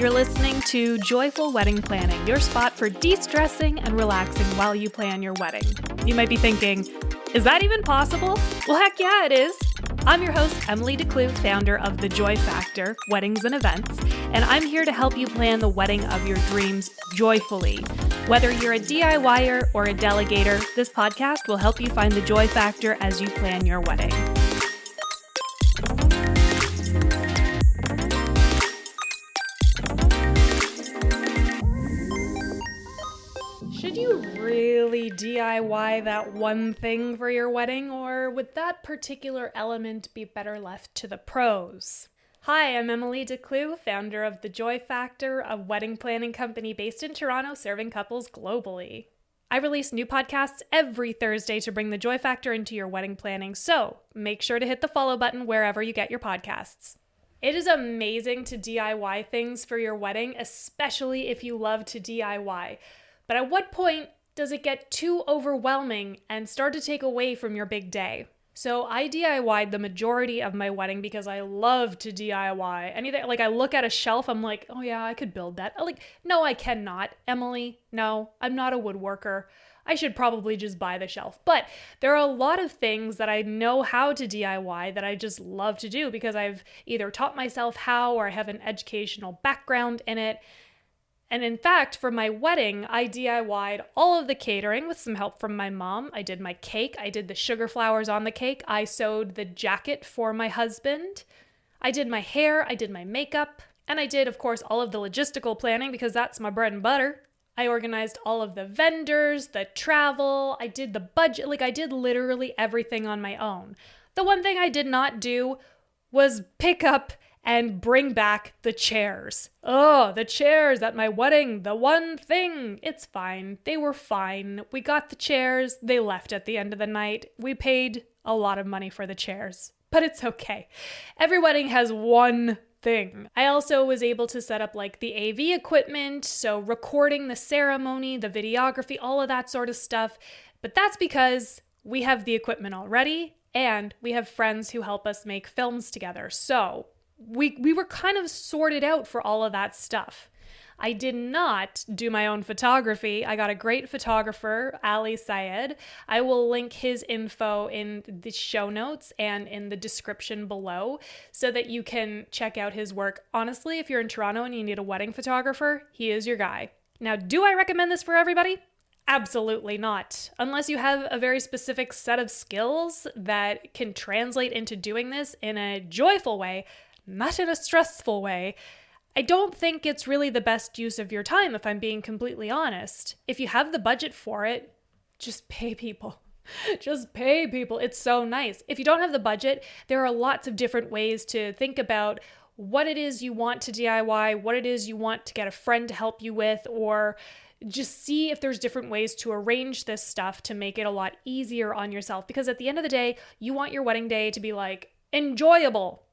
You're listening to Joyful Wedding Planning, your spot for de-stressing and relaxing while you plan your wedding. You might be thinking, is that even possible? Well, heck yeah, it is. I'm your host, Emily DeClue, founder of The Joy Factor, Weddings and Events, and I'm here to help you plan the wedding of your dreams joyfully. Whether you're a DIYer or a delegator, this podcast will help you find the joy factor as you plan your wedding. Should you really DIY that one thing for your wedding, or would that particular element be better left to the pros? Hi, I'm Emily DeClue, founder of The Joy Factor, a wedding planning company based in Toronto serving couples globally. I release new podcasts every Thursday to bring the joy factor into your wedding planning, so make sure to hit the follow button wherever you get your podcasts. It is amazing to DIY things for your wedding, especially if you love to DIY. But at what point does it get too overwhelming and start to take away from your big day? So I DIY'd the majority of my wedding because I love to DIY. Anything, like I look at a shelf, I'm like, oh yeah, I could build that. I'm like, no, I cannot. Emily, no, I'm not a woodworker. I should probably just buy the shelf. But there are a lot of things that I know how to DIY that I just love to do because I've either taught myself how or I have an educational background in it. And in fact, for my wedding, I DIY'd all of the catering with some help from my mom. I did my cake. I did the sugar flowers on the cake. I sewed the jacket for my husband. I did my hair. I did my makeup. And I did, of course, all of the logistical planning because that's my bread and butter. I organized all of the vendors, the travel. I did the budget. Like I did literally everything on my own. The one thing I did not do was pick up and bring back the chairs. Oh, the chairs at my wedding, the one thing. It's fine. They were fine. We got the chairs. They left at the end of the night. We paid a lot of money for the chairs, but it's okay. Every wedding has one thing. I also was able to set up like the AV equipment, so recording the ceremony, the videography, all of that sort of stuff. But that's because we have the equipment already and we have friends who help us make films together. So we were kind of sorted out for all of that stuff. I did not do my own photography. I got a great photographer, Ali Syed. I will link his info in the show notes and in the description below so that you can check out his work. Honestly, if you're in Toronto and you need a wedding photographer, he is your guy. Now, do I recommend this for everybody? Absolutely not. Unless you have a very specific set of skills that can translate into doing this in a joyful way, not in a stressful way. I don't think it's really the best use of your time, if I'm being completely honest. If you have the budget for it, just pay people. Just pay people. It's so nice. If you don't have the budget, there are lots of different ways to think about what it is you want to DIY, what it is you want to get a friend to help you with, or just see if there's different ways to arrange this stuff to make it a lot easier on yourself. Because at the end of the day, you want your wedding day to be like enjoyable.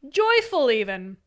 Joyful even.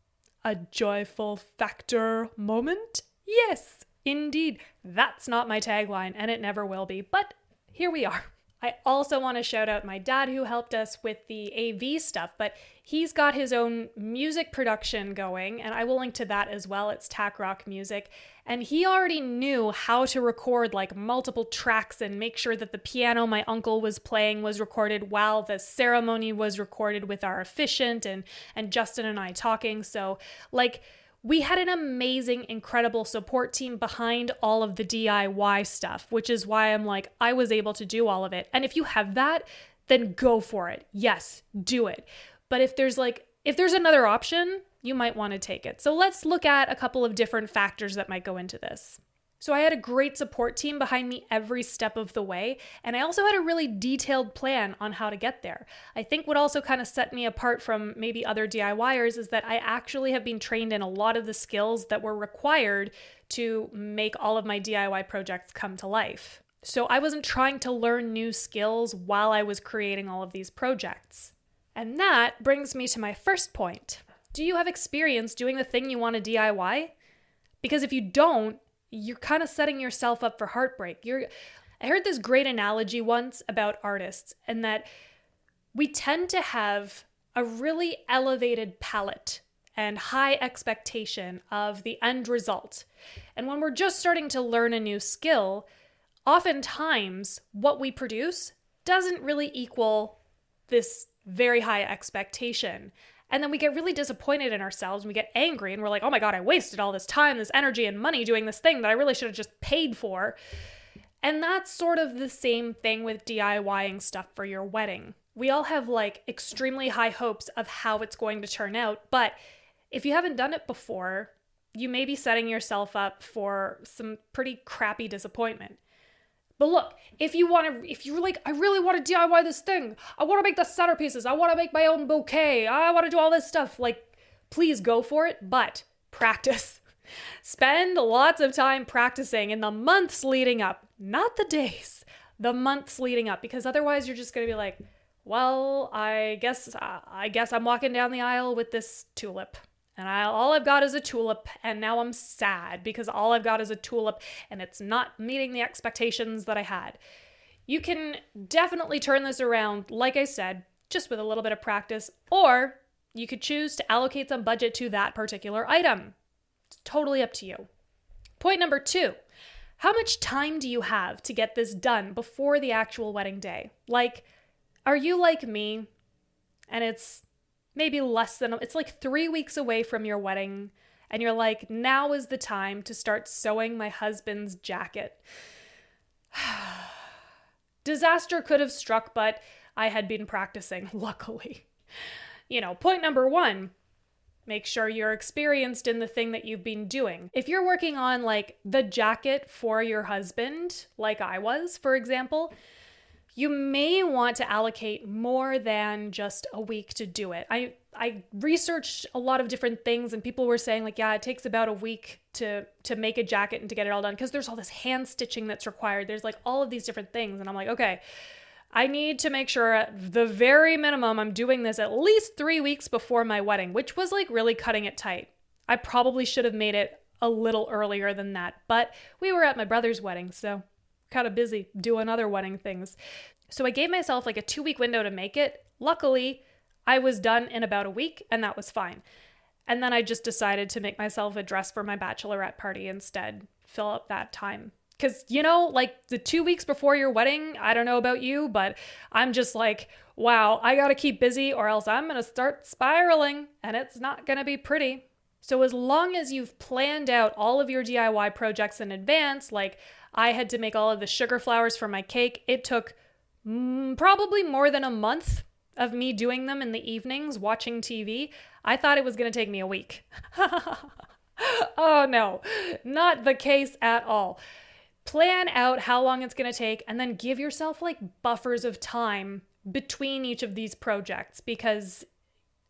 A joyful factor moment? Yes, indeed. That's not my tagline, and it never will be, but here we are. I also want to shout out my dad who helped us with the AV stuff, but he's got his own music production going, and I will link to that as well. It's Tack Rock Music, and he already knew how to record like multiple tracks and make sure that the piano my uncle was playing was recorded while the ceremony was recorded with our officiant and Justin and I talking. So like, we had an amazing, incredible support team behind all of the DIY stuff, which is why I'm like, I was able to do all of it. And if you have that, then go for it. Yes, do it. But if there's another option, you might want to take it. So let's look at a couple of different factors that might go into this. So I had a great support team behind me every step of the way, and I also had a really detailed plan on how to get there. I think what also kind of set me apart from maybe other DIYers is that I actually have been trained in a lot of the skills that were required to make all of my DIY projects come to life. So I wasn't trying to learn new skills while I was creating all of these projects. And that brings me to my first point. Do you have experience doing the thing you want to DIY? Because if you don't, you're kind of setting yourself up for heartbreak. I heard this great analogy once about artists, and that we tend to have a really elevated palette and high expectation of the end result. And when we're just starting to learn a new skill, oftentimes what we produce doesn't really equal this very high expectation. And then we get really disappointed in ourselves and we get angry and we're like, oh my God, I wasted all this time, this energy and money doing this thing that I really should have just paid for. And that's sort of the same thing with DIYing stuff for your wedding. We all have like extremely high hopes of how it's going to turn out, but if you haven't done it before, you may be setting yourself up for some pretty crappy disappointment. But look, if you're like, I really want to DIY this thing. I want to make the centerpieces. I want to make my own bouquet. I want to do all this stuff. Like, please go for it, but practice. Spend lots of time practicing in the months leading up, not the days, the months leading up, because otherwise you're just going to be like, well, I guess I'm walking down the aisle with this tulip. And all I've got is a tulip, and now I'm sad because all I've got is a tulip, and it's not meeting the expectations that I had. You can definitely turn this around, like I said, just with a little bit of practice, or you could choose to allocate some budget to that particular item. It's totally up to you. Point number 2, how much time do you have to get this done before the actual wedding day? Like, are you like me, and it's maybe it's like 3 weeks away from your wedding, and you're like, now is the time to start sewing my husband's jacket. Disaster could have struck, but I had been practicing, luckily. Point number 1, make sure you're experienced in the thing that you've been doing. If you're working on like the jacket for your husband, like I was, for example, you may want to allocate more than just a week to do it. I researched a lot of different things, and people were saying like, yeah, it takes about a week to make a jacket and to get it all done because there's all this hand stitching that's required. There's like all of these different things. And I'm like, okay, I need to make sure at the very minimum I'm doing this at least 3 weeks before my wedding, which was like really cutting it tight. I probably should have made it a little earlier than that, but we were at my brother's wedding, so kind of busy doing other wedding things. So I gave myself like a 2-week window to make it. Luckily, I was done in about a week, and that was fine. And then I just decided to make myself a dress for my bachelorette party instead, fill up that time. Because, like the 2 weeks before your wedding, I don't know about you, but I'm just like, wow, I got to keep busy or else I'm going to start spiraling, and it's not going to be pretty. So as long as you've planned out all of your DIY projects in advance, like I had to make all of the sugar flowers for my cake, it took probably more than a month of me doing them in the evenings, watching TV. I thought it was going to take me a week. Oh no, not the case at all. Plan out how long it's going to take and then give yourself like buffers of time between each of these projects, because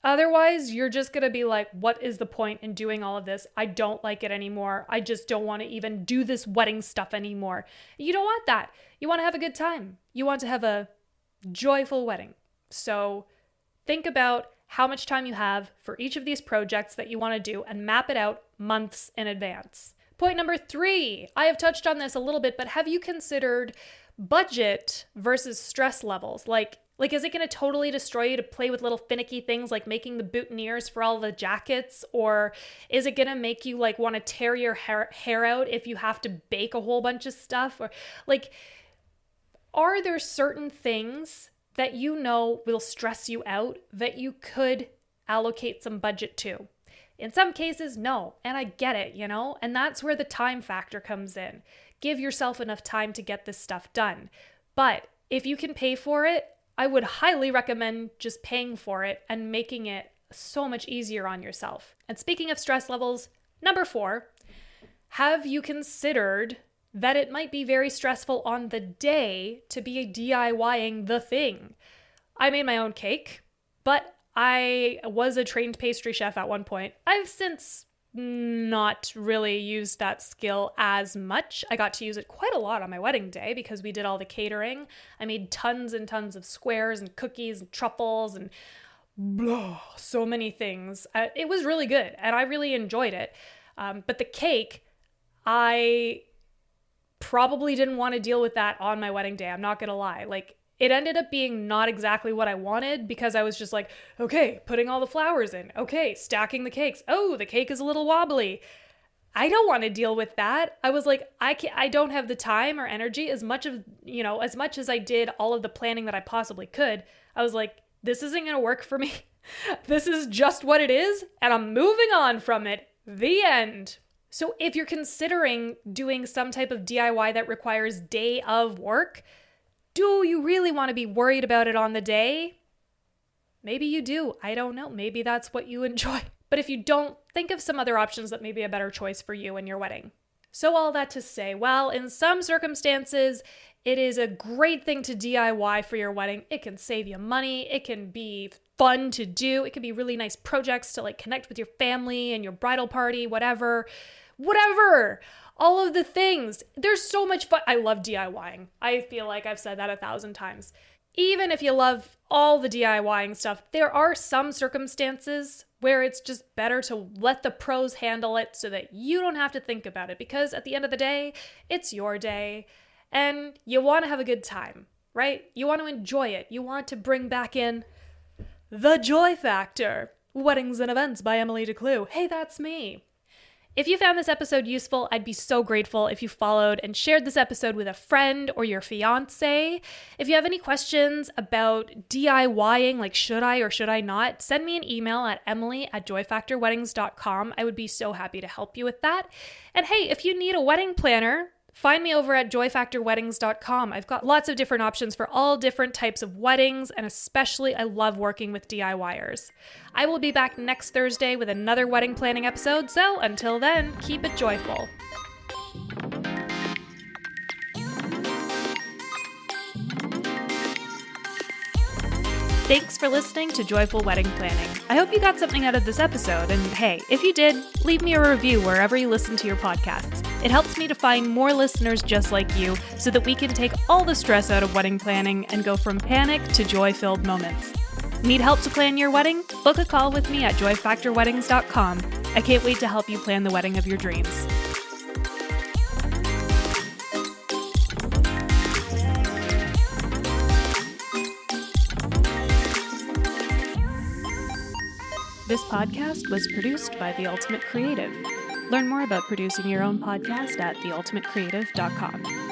otherwise you're just going to be like, what is the point in doing all of this? I don't like it anymore. I just don't want to even do this wedding stuff anymore. You don't want that. You want to have a good time. You want to have a joyful wedding. So think about how much time you have for each of these projects that you want to do and map it out months in advance. Point number 3, I have touched on this a little bit, but have you considered budget versus stress levels? Like is it going to totally destroy you to play with little finicky things like making the boutonnieres for all the jackets? Or is it going to make you like want to tear your hair out if you have to bake a whole bunch of stuff? Or like, are there certain things that will stress you out that you could allocate some budget to? In some cases, no. And I get it, and that's where the time factor comes in. Give yourself enough time to get this stuff done. But if you can pay for it, I would highly recommend just paying for it and making it so much easier on yourself. And speaking of stress levels, number 4, have you considered that it might be very stressful on the day to be DIYing the thing? I made my own cake, but I was a trained pastry chef at one point. I've since not really used that skill as much. I got to use it quite a lot on my wedding day because we did all the catering. I made tons and tons of squares and cookies and truffles and so many things. It was really good and I really enjoyed it. But the cake, I probably didn't want to deal with that on my wedding day. I'm not going to lie. Like, It ended up being not exactly what I wanted because I was just like, okay, putting all the flowers in. Okay, stacking the cakes. Oh, the cake is a little wobbly. I don't want to deal with that. I was like, I don't have the time or energy as much as I did all of the planning that I possibly could. I was like, this isn't going to work for me. This is just what it is, and I'm moving on from it. The end. So if you're considering doing some type of DIY that requires day of work, do you really want to be worried about it on the day? Maybe you do. I don't know. Maybe that's what you enjoy. But if you don't, think of some other options that may be a better choice for you and your wedding. So all that to say, well, in some circumstances, it is a great thing to DIY for your wedding. It can save you money. It can be fun to do. It can be really nice projects to like connect with your family and your bridal party, whatever. All of the things. There's so much fun. I love DIYing. I feel like I've said that 1,000 times. Even if you love all the DIYing stuff, there are some circumstances where it's just better to let the pros handle it so that you don't have to think about it, because at the end of the day, it's your day and you want to have a good time, right? You want to enjoy it. You want to bring back in the joy factor. Weddings and Events by Emily DeClue. Hey, that's me. If you found this episode useful, I'd be so grateful if you followed and shared this episode with a friend or your fiance. If you have any questions about DIYing, like should I or should I not, send me an email at emily@joyfactorweddings.com. I would be so happy to help you with that. And hey, if you need a wedding planner, find me over at joyfactorweddings.com. I've got lots of different options for all different types of weddings, and especially I love working with DIYers. I will be back next Thursday with another wedding planning episode, so until then, keep it joyful. Thanks for listening to Joyful Wedding Planning. I hope you got something out of this episode, and hey, if you did, leave me a review wherever you listen to your podcasts. It helps me to find more listeners just like you so that we can take all the stress out of wedding planning and go from panic to joy-filled moments. Need help to plan your wedding? Book a call with me at joyfactorweddings.com. I can't wait to help you plan the wedding of your dreams. This podcast was produced by The Ultimate Creative. Learn more about producing your own podcast at theultimatecreative.com.